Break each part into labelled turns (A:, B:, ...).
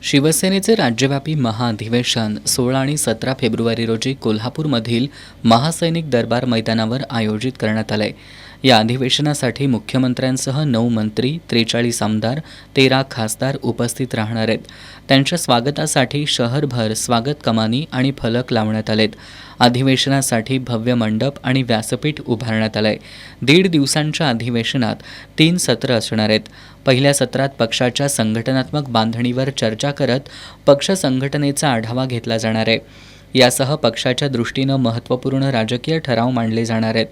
A: शिवसेनेचे राज्यव्यापी महाअधिवेशन 16 आणि 17 फेब्रुवारी रोजी कोल्हापूरमधील महासैनिक दरबार मैदानावर आयोजित करण्यात आले. या अधिवेशनासाठी मुख्यमंत्र्यांसह 9 मंत्री, 43 आमदार, 13 खासदार उपस्थित राहणार आहेत. त्यांच्या स्वागतासाठी शहरभर स्वागत कमानी आणि फलक लावण्यात आलेत. अधिवेशनासाठी भव्य मंडप आणि व्यासपीठ उभारण्यात आलंय. 1.5 दिवसांच्या अधिवेशनात 3 सत्र असणार आहेत. पहिल्या सत्रात पक्षाच्या संघटनात्मक बांधणीवर चर्चा करत पक्ष संघटनेचा आढावा घेतला जाणार आहे. यासह पक्षाच्या दृष्टीनं महत्त्वपूर्ण राजकीय ठराव मांडले जाणार आहेत.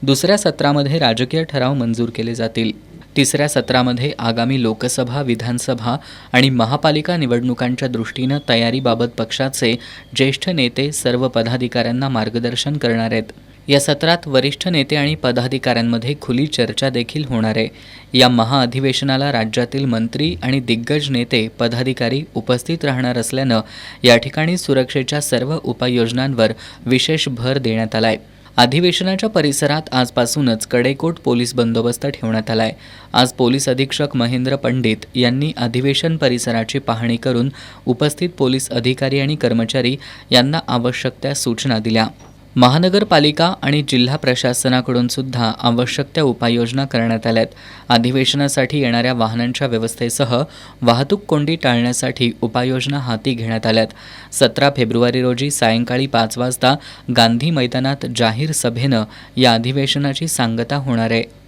A: दुसऱ्या सत्रामध्ये राजकीय ठराव मंजूर केले जातील. तिसऱ्या सत्रामध्ये आगामी लोकसभा, विधानसभा आणि महापालिका निवडणुकांच्या दृष्टीनं तयारीबाबत पक्षाचे ज्येष्ठ नेते सर्व पदाधिकाऱ्यांना मार्गदर्शन करणार आहेत. या सत्रात वरिष्ठ नेते आणि पदाधिकाऱ्यांमध्ये खुली चर्चा देखील होणार आहे. या महाअधिवेशनाला राज्यातील मंत्री आणि दिग्गज नेते, पदाधिकारी उपस्थित राहणार असल्यानं या ठिकाणी सुरक्षेच्या सर्व उपाययोजनांवर विशेष भर देण्यात आला आहे. अधिवेशनाच्या परिसरात आजपासूनच कडेकोट पोलीस बंदोबस्त ठेवण्यात आला आहे. आज पोलीस अधीक्षक महेंद्र पंडित यांनी अधिवेशन परिसराची पाहणी करून उपस्थित पोलीस अधिकारी आणि कर्मचारी यांना आवश्यक त्या सूचना दिल्या. महानगरपालिका आणि जिल्हा प्रशासनाकडून सुद्धा आवश्यक त्या उपाययोजना करण्यात आल्यात. अधिवेशनासाठी येणाऱ्या वाहनांच्या व्यवस्थेसह वाहतूक कोंडी टाळण्यासाठी उपाययोजना हाती घेण्यात आल्यात. 17 फेब्रुवारी रोजी सायंकाळी 5 वाजता गांधी मैदानात जाहीर सभेनं या अधिवेशनाची सांगता होणार आहे.